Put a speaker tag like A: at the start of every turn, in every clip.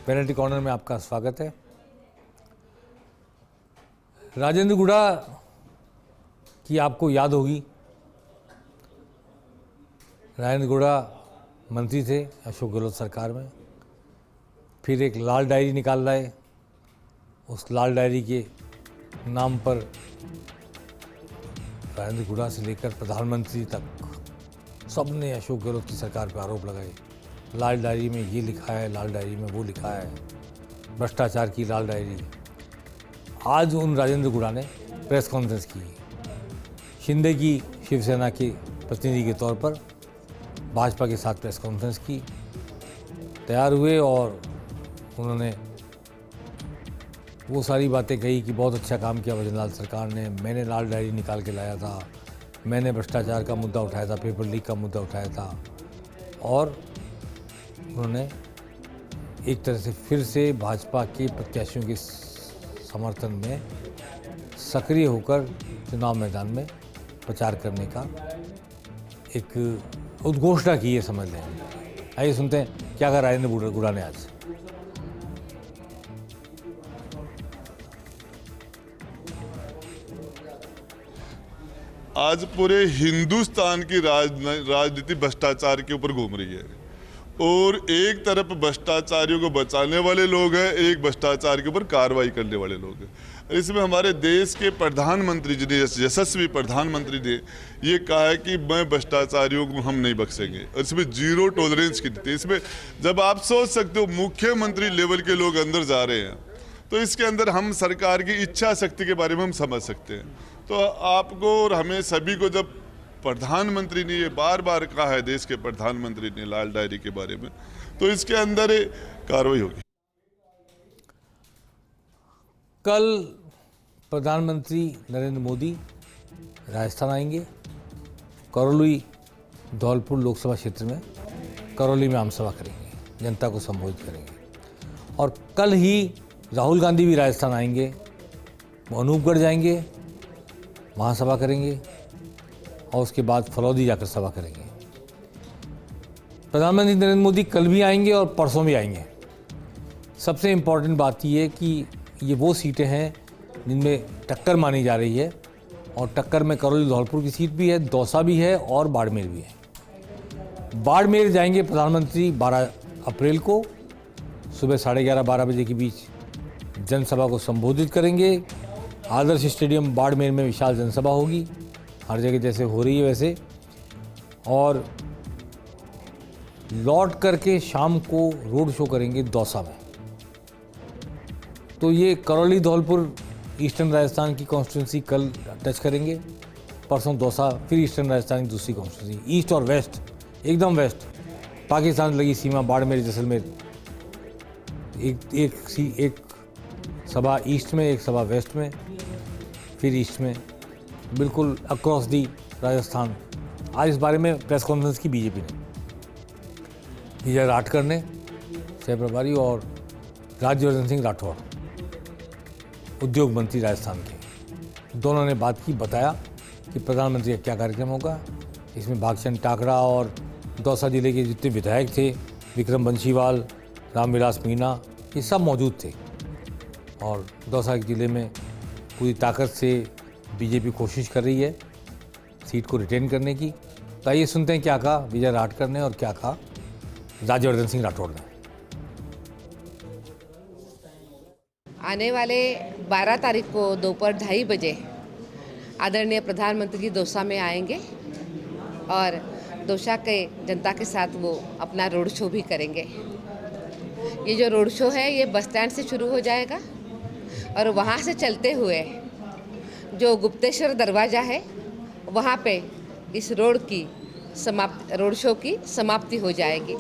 A: Penalty corner में आपका स्वागत है। राजेंद्र गुड़ा की आपको याद होगी। राजेंद्र गुड़ा मंत्री थे अशोक गहलोत सरकार में, फिर एक लाल डायरी निकाल लाए। उस लाल डायरी के नाम पर राजेंद्र गुड़ा से लेकर प्रधानमंत्री तक सब ने अशोक गहलोत की सरकार पर आरोप लगाए। लाल डायरी में ये लिखा है, लाल डायरी में वो लिखा है, भ्रष्टाचार की लाल डायरी। आज उन राजेंद्र गुड़ा ने प्रेस कॉन्फ्रेंस की। शिंदे की शिवसेना के प्रतिनिधि के तौर पर भाजपा के साथ प्रेस कॉन्फ्रेंस की, तैयार हुए और उन्होंने वो सारी बातें कही कि बहुत अच्छा काम किया भजनलाल सरकार ने, मैंने लाल डायरी निकाल के लाया था, मैंने भ्रष्टाचार का मुद्दा उठाया था, पेपर लीक का मुद्दा उठाया था। और उन्होंने एक तरह से फिर से भाजपा के प्रत्याशियों के समर्थन में सक्रिय होकर चुनाव मैदान में प्रचार करने का एक उद्घोषणा की है, समझ लें। आइए सुनते हैं क्या कहा राजेंद्र गुड़ा ने आज।
B: आज पूरे हिंदुस्तान की राजनीति भ्रष्टाचार के ऊपर घूम रही है और एक तरफ भ्रष्टाचारियों को बचाने वाले लोग हैं, एक भ्रष्टाचार के ऊपर कार्रवाई करने वाले लोग हैं। इसमें हमारे देश के प्रधानमंत्री जी ने, यशस्वी प्रधानमंत्री ने ये कहा है कि मैं भ्रष्टाचारियों को हम नहीं बख्शेंगे और इसमें जीरो टॉलरेंस की नीति। इसमें जब आप सोच सकते हो मुख्यमंत्री लेवल के लोग अंदर जा रहे हैं तो इसके अंदर हम सरकार की इच्छा शक्ति के बारे में हम समझ सकते हैं। तो आपको और हमें सभी को, जब प्रधानमंत्री ने ये बार बार कहा है, देश के प्रधानमंत्री ने लाल डायरी के बारे में, तो इसके अंदर कार्रवाई होगी।
A: कल प्रधानमंत्री नरेंद्र मोदी राजस्थान आएंगे। करौली धौलपुर लोकसभा क्षेत्र में करौली में आमसभा करेंगे, जनता को संबोधित करेंगे। और कल ही राहुल गांधी भी राजस्थान आएंगे, वो अनूपगढ़ जाएंगे, वहाँ सभा करेंगे और उसके बाद फलौदी जाकर सभा करेंगे। प्रधानमंत्री नरेंद्र मोदी कल भी आएंगे और परसों भी आएंगे। सबसे इम्पॉर्टेंट बात ये है कि ये वो सीटें हैं जिनमें टक्कर मानी जा रही है और टक्कर में करौली धौलपुर की सीट भी है, दौसा भी है और बाड़मेर भी है। बाड़मेर जाएंगे प्रधानमंत्री 12 अप्रैल को सुबह 11:30-12 बजे के बीच जनसभा को संबोधित करेंगे। आदर्श स्टेडियम बाड़मेर में विशाल जनसभा होगी, हर जगह जैसे हो रही है वैसे। और लौट करके शाम को रोड शो करेंगे दौसा में। तो ये करौली धौलपुर ईस्टर्न राजस्थान की कॉन्स्टिट्यूंसी कल टच करेंगे, परसों दौसा, फिर ईस्टर्न राजस्थान की दूसरी कॉन्स्टिट्यूंसी, ईस्ट और वेस्ट, एकदम वेस्ट, पाकिस्तान लगी सीमा बाड़मेर जैसलमेर। एक सभा ईस्ट में, एक सभा वेस्ट में, फिर ईस्ट में, बिल्कुल अक्रॉस दी राजस्थान। आज इस बारे में प्रेस कॉन्फ्रेंस की बीजेपी ने। विजय राठकर ने, सह प्रभारी, और राज्यवर्धन सिंह राठौड़, उद्योग मंत्री राजस्थान के, दोनों ने बात की, बताया कि प्रधानमंत्री का क्या कार्यक्रम होगा। इसमें भागचंद टाकरा और दौसा जिले के जितने विधायक थे, विक्रम बंशीवाल, रामविलास मीणा, ये सब मौजूद थे। और दौसा जिले में पूरी ताकत से बीजेपी कोशिश कर रही है सीट को रिटेन करने की। तो आइए सुनते हैं क्या कहा विजय राठकर ने और क्या कहा राज्यवर्धन सिंह राठौड़ ने।
C: आने वाले 12 तारीख को दोपहर 2:30 बजे आदरणीय प्रधानमंत्री दौसा में आएंगे और दौसा के जनता के साथ वो अपना रोड शो भी करेंगे। ये जो रोड शो है ये बस स्टैंड से शुरू हो जाएगा और वहाँ से चलते हुए जो गुप्तेश्वर दरवाज़ा है वहाँ पे इस रोड शो की समाप्ति हो जाएगी।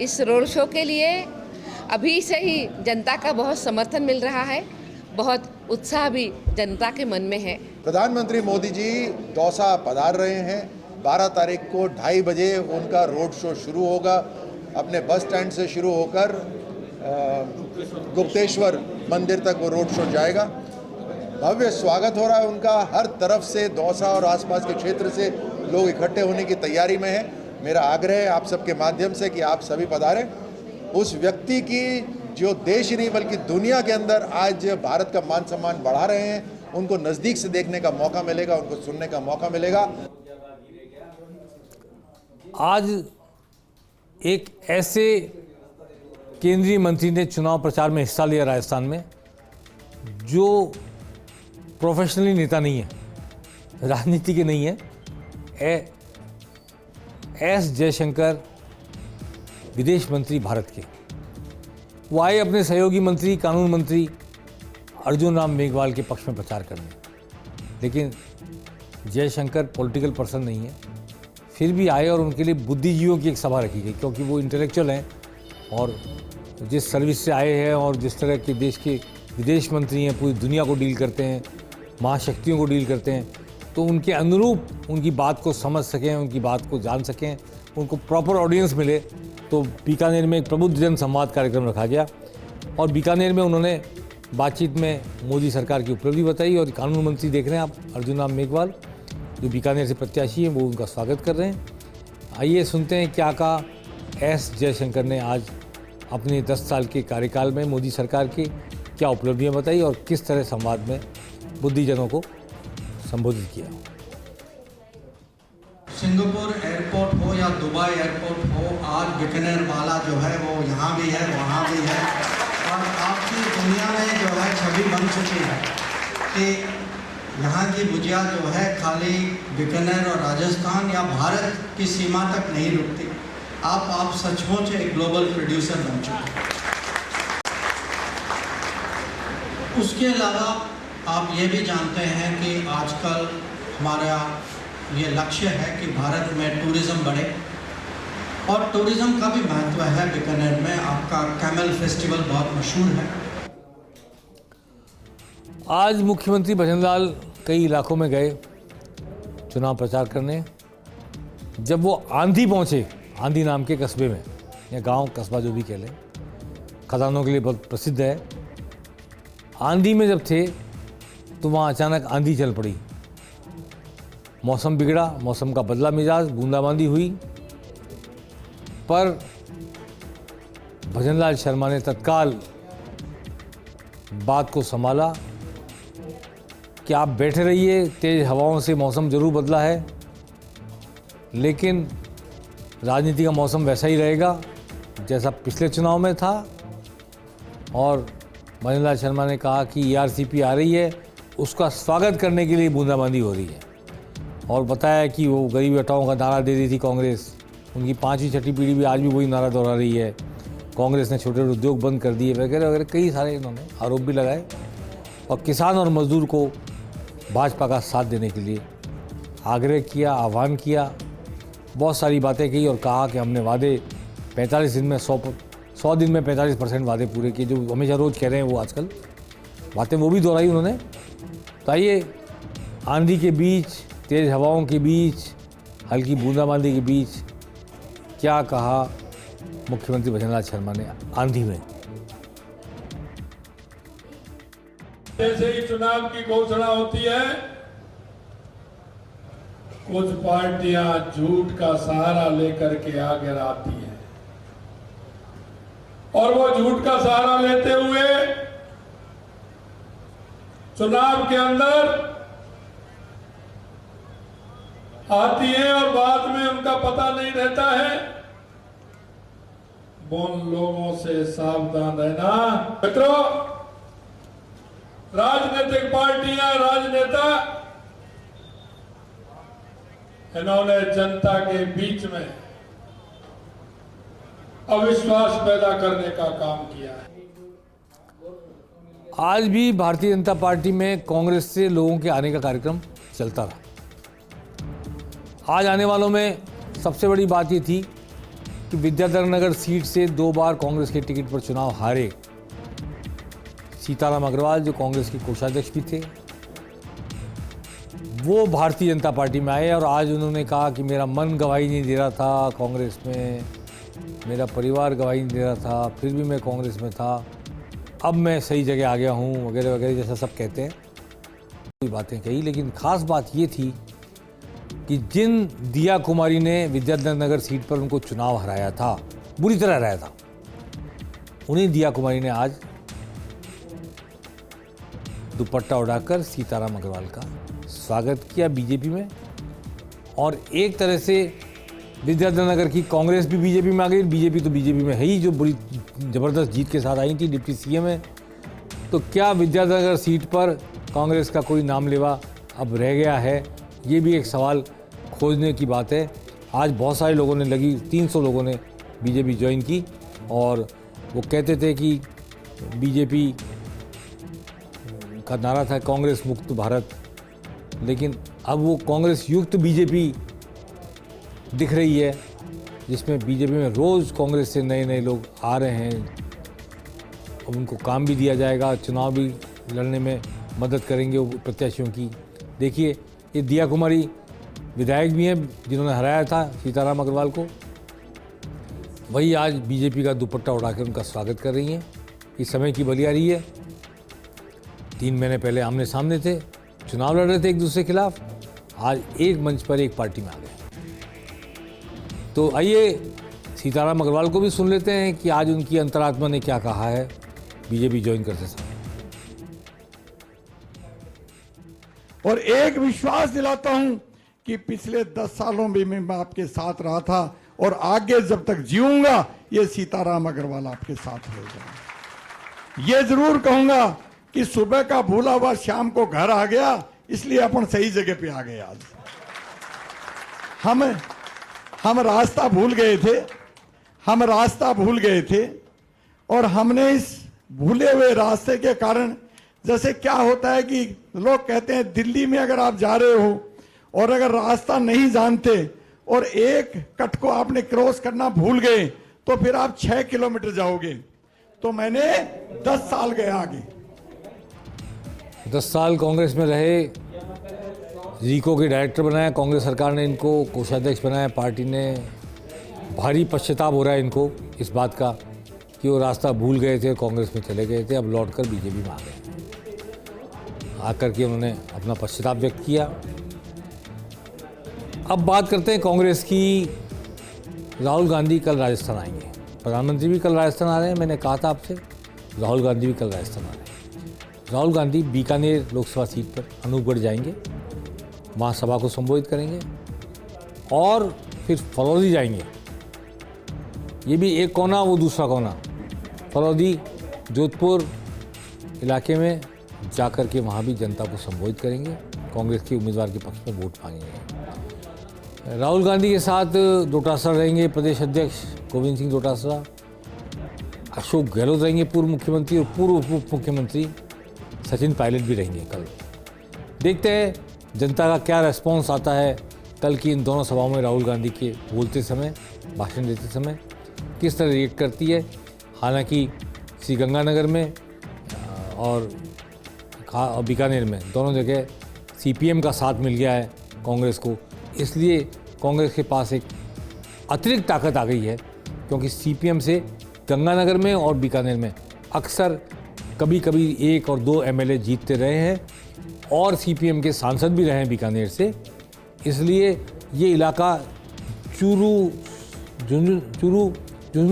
C: इस रोड शो के लिए अभी से ही जनता का बहुत समर्थन मिल रहा है, बहुत उत्साह भी जनता के मन में है।
D: प्रधानमंत्री मोदी जी दौसा पधार रहे हैं। 12 तारीख को 2:30 बजे उनका रोड शो शुरू होगा। अपने बस स्टैंड से शुरू होकर गुप्तेश्वर मंदिर तक वो रोड शो जाएगा। भव्य स्वागत हो रहा है उनका। हर तरफ से दौसा और आसपास के क्षेत्र से लोग इकट्ठे होने की तैयारी में हैं। मेरा आग्रह है आप सबके माध्यम से कि आप सभी पधारें। उस व्यक्ति की जो देश ही नहीं बल्कि दुनिया के अंदर आज भारत का मान सम्मान बढ़ा रहे हैं, उनको नज़दीक से देखने का मौका मिलेगा, उनको सुनने का मौका मिलेगा।
A: आज एक ऐसे केंद्रीय मंत्री ने चुनाव प्रचार में हिस्सा लिया राजस्थान में जो प्रोफेशनली नेता नहीं है, राजनीति के नहीं है। एस जयशंकर विदेश मंत्री भारत के, वो आए अपने सहयोगी मंत्री कानून मंत्री अर्जुन राम मेघवाल के पक्ष में प्रचार करने, लेकिन जयशंकर पॉलिटिकल पर्सन नहीं है, फिर भी आए और उनके लिए बुद्धिजीवियों की एक सभा रखी गई, क्योंकि वो इंटेलेक्चुअल हैं और जिस सर्विस से आए हैं और जिस तरह के देश के विदेश मंत्री हैं, पूरी दुनिया को डील करते हैं, महाशक्तियों को डील करते हैं, तो उनके अनुरूप उनकी बात को समझ सकें, उनकी बात को जान सकें, उनको प्रॉपर ऑडियंस मिले, तो बीकानेर में एक प्रबुद्ध जन संवाद कार्यक्रम रखा गया। और बीकानेर में उन्होंने बातचीत में मोदी सरकार की उपलब्धि बताई और कानून मंत्री देख रहे हैं आप, अर्जुन राम मेघवाल जो बीकानेर से प्रत्याशी हैं, वो उनका स्वागत कर रहे हैं। आइए सुनते हैं क्या कहा एस जयशंकर ने आज अपने 10 साल के कार्यकाल में मोदी सरकार की क्या उपलब्धियां बताई और किस तरह संवाद में बुद्धिजनों को संबोधित किया।
E: सिंगापुर एयरपोर्ट हो या दुबई एयरपोर्ट हो, आज बीकानेर वाला जो है वो यहाँ भी है, वहाँ भी है, और आपकी दुनिया में जो है छवि बन चुकी है कि यहाँ की भुजिया जो है खाली बीकानेर और राजस्थान या भारत की सीमा तक नहीं रुकती। आप सचमुच एक ग्लोबल प्रोड्यूसर बन चुके हैं। उसके अलावा आप ये भी जानते हैं कि आजकल हमारा ये लक्ष्य है कि भारत में टूरिज़्म बढ़े, और टूरिज़्म का भी महत्व है। बीकानेर में आपका कैमल फेस्टिवल बहुत मशहूर है।
A: आज मुख्यमंत्री भजनलाल कई इलाकों में गए चुनाव प्रचार करने। जब वो आंधी पहुंचे, आंधी नाम के कस्बे में या गांव कस्बा जो भी कह लें, खदानों के लिए बहुत प्रसिद्ध है, आंधी में जब थे तो वहाँ अचानक आंधी चल पड़ी, मौसम बिगड़ा, मौसम का बदला मिजाज, बूंदाबांदी हुई, पर भजनलाल शर्मा ने तत्काल बात को संभाला कि आप बैठे रहिए, तेज हवाओं से मौसम जरूर बदला है, लेकिन राजनीति का मौसम वैसा ही रहेगा जैसा पिछले चुनाव में था। और भजनलाल शर्मा ने कहा कि ERCP आ रही है, उसका स्वागत करने के लिए बूंदाबांदी हो रही है, और बताया कि वो गरीबी हटाओ का नारा दे रही थी कांग्रेस, उनकी 5वीं 6ठी पीढ़ी भी आज भी वही नारा दोहरा रही है, कांग्रेस ने छोटे उद्योग बंद कर दिए वगैरह वगैरह, कई सारे इन्होंने आरोप भी लगाए, और किसान और मजदूर को भाजपा का साथ देने के लिए आग्रह किया, आह्वान किया, बहुत सारी बातें की, और कहा कि हमने वादे 45 दिन में 100 दिन में 45% वादे पूरे किए, जो हमेशा रोज़ कह रहे हैं वो आजकल बातें वो भी दोहराई उन्होंने। तो आइए आंधी के बीच, तेज़ हवाओं के बीच, हल्की बूंदाबांदी के बीच क्या कहा मुख्यमंत्री भजनलाल शर्मा ने आंधी में।
F: जैसे ही चुनाव की घोषणा होती है, कुछ पार्टियां झूठ का सहारा लेकर के आगे आती हैं, और वो झूठ का सहारा लेते हुए चुनाव के अंदर आती है, और बाद में उनका पता नहीं रहता है। उन लोगों से सावधान रहना मित्रों। राजनीतिक पार्टियां, राजनेता, इन्होंने जनता के बीच में अविश्वास पैदा करने का काम किया है।
A: आज भी भारतीय जनता पार्टी में कांग्रेस से लोगों के आने का कार्यक्रम चलता रहा। आज आने वालों में सबसे बड़ी बात ये थी कि विद्याधर नगर सीट से 2 बार कांग्रेस के टिकट पर चुनाव हारे सीताराम अग्रवाल, जो कांग्रेस के कोषाध्यक्ष भी थे, वो भारतीय जनता पार्टी में आए, और आज उन्होंने कहा कि मेरा मन गवाही नहीं दे रहा था कांग्रेस में, मेरा परिवार गवाही नहीं दे रहा था, फिर भी मैं कांग्रेस में था, अब मैं सही जगह आ गया हूँ, वगैरह वगैरह जैसा सब कहते हैं, कोई बातें कही। लेकिन ख़ास बात ये थी कि जिन दिया कुमारी ने विद्याधर नगर सीट पर उनको चुनाव हराया था, बुरी तरह हराया था, उन्हीं दिया कुमारी ने आज दुपट्टा उड़ाकर सीताराम अग्रवाल का स्वागत किया बीजेपी में। और एक तरह से विद्याधर नगर की कांग्रेस भी बीजेपी में आ गई। बीजेपी तो बीजेपी में है ही, जो बड़ी ज़बरदस्त जीत के साथ आई थी डिप्टी सीएम में। तो क्या विद्याधर नगर सीट पर कांग्रेस का कोई नाम लेवा अब रह गया है, ये भी एक सवाल खोजने की बात है। आज बहुत सारे लोगों ने 300 लोगों ने बीजेपी ज्वाइन की और वो कहते थे कि बीजेपी का नारा था कांग्रेस मुक्त भारत, लेकिन अब वो कांग्रेस युक्त बीजेपी दिख रही है, जिसमें बीजेपी में रोज़ कांग्रेस से नए नए लोग आ रहे हैं। अब उनको काम भी दिया जाएगा, चुनाव भी लड़ने में मदद करेंगे वो प्रत्याशियों की। देखिए, ये दिया कुमारी विधायक भी हैं जिन्होंने हराया था सीताराम अग्रवाल को, वही आज बीजेपी का दुपट्टा उड़ाकर उनका स्वागत कर रही हैं। इस समय की बलियारी है। 3 महीने पहले आमने सामने थे, चुनाव लड़ रहे थे एक दूसरे के खिलाफ, आज एक मंच पर एक पार्टी में आ गए। तो आइए सीताराम अग्रवाल को भी सुन लेते हैं कि आज उनकी अंतरात्मा ने क्या कहा है बीजेपी ज्वाइन करते समय।
F: और एक विश्वास दिलाता हूं कि पिछले 10 सालों में मैं आपके साथ रहा था और आगे जब तक जीऊंगा ये सीताराम अग्रवाल आपके साथ रहेगा। ये जरूर कहूंगा कि सुबह का भूला हुआ शाम को घर आ गया, इसलिए अपन सही जगह पे आ गए। आज हम रास्ता भूल गए थे और हमने इस भूले हुए रास्ते के कारण, जैसे क्या होता है कि लोग कहते हैं दिल्ली में अगर आप जा रहे हो और अगर रास्ता नहीं जानते और एक कट को आपने क्रॉस करना भूल गए तो फिर आप 6 किलोमीटर जाओगे। तो मैंने 10 साल गया आगे।
A: 10 साल कांग्रेस में रहे, रीको के डायरेक्टर बनाया कांग्रेस सरकार ने, इनको कोषाध्यक्ष बनाया पार्टी ने। भारी पश्चाताप हो रहा है इनको इस बात का कि वो रास्ता भूल गए थे, कांग्रेस में चले गए थे, अब लौटकर बीजेपी में आ गए। आकर के उन्होंने अपना पश्चाताप व्यक्त किया। अब बात करते हैं कांग्रेस की। राहुल गांधी कल राजस्थान आएंगे, प्रधानमंत्री भी कल राजस्थान आ रहे हैं। मैंने कहा था आपसे, राहुल गांधी भी कल राजस्थान आ रहे हैं। राहुल गांधी बीकानेर लोकसभा सीट पर अनूपगढ़ जाएंगे, वहाँ सभा को संबोधित करेंगे और फिर फलौदी जाएंगे। ये भी एक कोना वो दूसरा कोना, फलौदी जोधपुर इलाके में जाकर के वहाँ भी जनता को संबोधित करेंगे, कांग्रेस के उम्मीदवार के पक्ष में वोट मांगेंगे। राहुल गांधी के साथ डोटासरा रहेंगे प्रदेश अध्यक्ष गोविंद सिंह डोटासरा, अशोक गहलोत रहेंगे पूर्व मुख्यमंत्री, और पूर्व उप मुख्यमंत्री सचिन पायलट भी रहेंगे कल। देखते हैं जनता का क्या रेस्पॉन्स आता है कल की इन दोनों सभाओं में। राहुल गांधी के बोलते समय, भाषण देते समय किस तरह रिएक्ट करती है। हालांकि श्रीगंगानगर में और बीकानेर में दोनों जगह सीपीएम का साथ मिल गया है कांग्रेस को, इसलिए कांग्रेस के पास एक अतिरिक्त ताकत आ गई है, क्योंकि सीपीएम से गंगानगर में और बीकानेर में अक्सर कभी कभी 1 और 2 एमएलए जीतते रहे हैं और सीपीएम के सांसद भी रहे हैं बीकानेर से। इसलिए ये इलाका झुंझुनू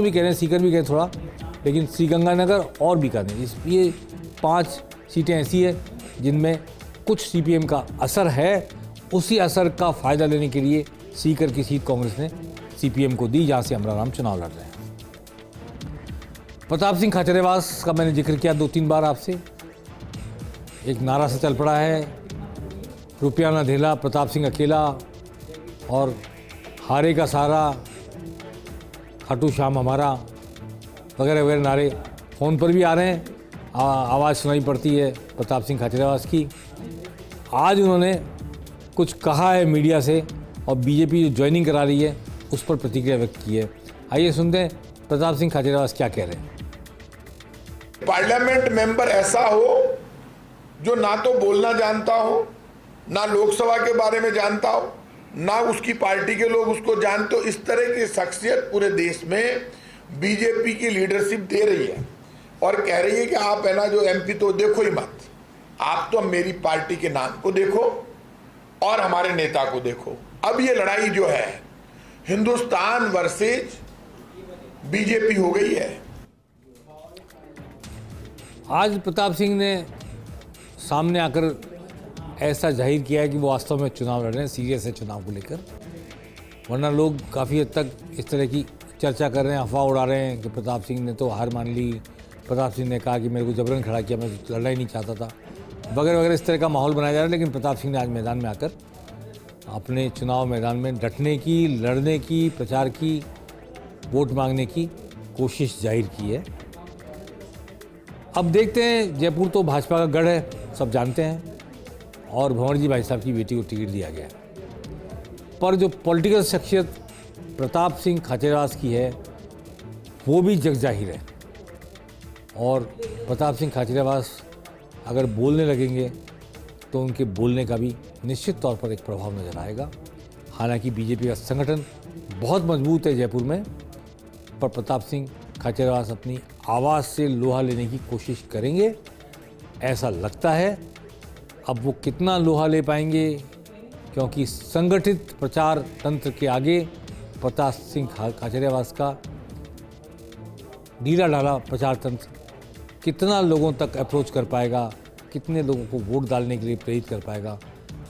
A: भी कह रहे हैं, सीकर भी कह रहे हैं थोड़ा, लेकिन श्रीगंगानगर और बीकानेर, ये 5 सीटें ऐसी है जिनमें कुछ सीपीएम का असर है। उसी असर का फ़ायदा लेने के लिए सीकर की सीट कांग्रेस ने सीपीएम को दी, जहाँ से अमराराम चुनाव लड़ रहे हैं। प्रताप सिंह खाचरियावास का मैंने जिक्र किया 2-3 बार आपसे। एक नारा से चल पड़ा है, रुपया ना धेला, प्रताप सिंह अकेला, और हारे का सहारा, खाटू श्याम हमारा, वगैरह वगैरह नारे फ़ोन पर भी आ रहे हैं। आवाज़ सुनाई पड़ती है प्रताप सिंह खाचरियावास की। आज उन्होंने कुछ कहा है मीडिया से और बीजेपी जो ज्वाइनिंग करा रही है उस पर प्रतिक्रिया व्यक्त की है। आइए सुनते हैं प्रताप सिंह खाचरियावास क्या कह रहे हैं।
G: पार्लियामेंट मेंबर ऐसा हो जो ना तो बोलना जानता हो, ना लोकसभा के बारे में जानता हो, ना उसकी पार्टी के लोग उसको जानते हो। इस तरह की शख्सियत पूरे देश में बीजेपी की लीडरशिप दे रही है और कह रही है कि आप है ना जो एमपी तो देखो ही मत, आप तो मेरी पार्टी के नाम को देखो और हमारे नेता को देखो। अब ये लड़ाई जो है हिंदुस्तान वर्सेज बीजेपी हो गई है।
A: आज प्रताप सिंह ने सामने आकर ऐसा जाहिर किया है कि वो वास्तव में चुनाव लड़ रहे हैं, सीरियस है चुनाव को लेकर। वरना लोग काफ़ी हद तक इस तरह की चर्चा कर रहे हैं, अफवाह उड़ा रहे हैं कि प्रताप सिंह ने तो हार मान ली, प्रताप सिंह ने कहा कि मेरे को जबरन खड़ा किया, मैं तो लड़ना ही नहीं चाहता था, वगैरह वगैरह। इस तरह का माहौल बनाया जा रहा है। लेकिन प्रताप सिंह ने आज मैदान में आकर अपने चुनाव मैदान में डटने की, लड़ने की, प्रचार की, वोट मांगने की कोशिश जाहिर की है। अब देखते हैं, जयपुर तो भाजपा का गढ़ है, सब जानते हैं, और भंवर जी भाई साहब की बेटी को टिकट दिया गया है। पर जो पॉलिटिकल शख्सियत प्रताप सिंह खाचरियावास की है वो भी जग जाहिर है। और प्रताप सिंह खाचरियावास अगर बोलने लगेंगे तो उनके बोलने का भी निश्चित तौर पर एक प्रभाव नज़र आएगा। हालांकि बीजेपी का संगठन बहुत मजबूत है जयपुर में, पर प्रताप सिंह खाचरियावास अपनी आवाज़ से लोहा लेने की कोशिश करेंगे, ऐसा लगता है। अब वो कितना लोहा ले पाएंगे, क्योंकि संगठित प्रचार तंत्र के आगे प्रताप सिंह खाचरियावास का ढीला ढाला प्रचार तंत्र कितना लोगों तक अप्रोच कर पाएगा, कितने लोगों को वोट डालने के लिए प्रेरित कर पाएगा,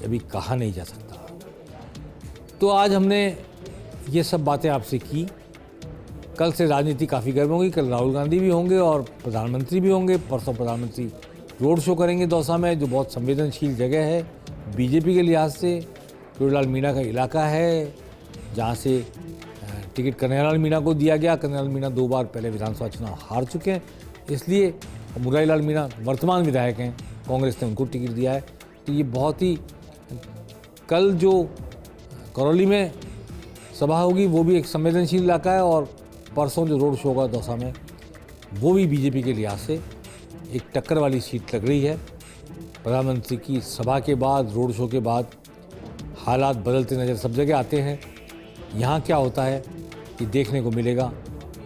A: ये भी कहा नहीं जा सकता। तो आज हमने ये सब बातें आपसे की। कल से राजनीति काफ़ी गर्म होगी। कल राहुल गांधी भी होंगे और प्रधानमंत्री भी होंगे। परसों प्रधानमंत्री रोड शो करेंगे दौसा में, जो बहुत संवेदनशील जगह है बीजेपी के लिहाज से। कन्हैयालाल मीणा का इलाका है जहाँ से टिकट कन्हैयालाल मीणा को दिया गया। कन्हैयालाल मीणा 2 बार पहले विधानसभा चुनाव हार चुके हैं, इसलिए मुरारीलाल मीणा वर्तमान विधायक हैं, कांग्रेस ने उनको टिकट दिया है। तो ये बहुत ही, कल जो करौली में सभा होगी वो भी एक संवेदनशील इलाका है, और परसों जो रोड शो होगा दौसा में वो भी बीजेपी के लिहाज से एक टक्कर वाली सीट लग रही है। प्रधानमंत्री की सभा के बाद, रोड शो के बाद हालात बदलते नज़र सब जगह आते हैं। यहाँ क्या होता है कि देखने को मिलेगा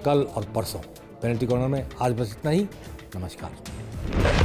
A: कल और परसों। पेनल्टी कॉर्नर में आज बस इतना ही। नमस्कार।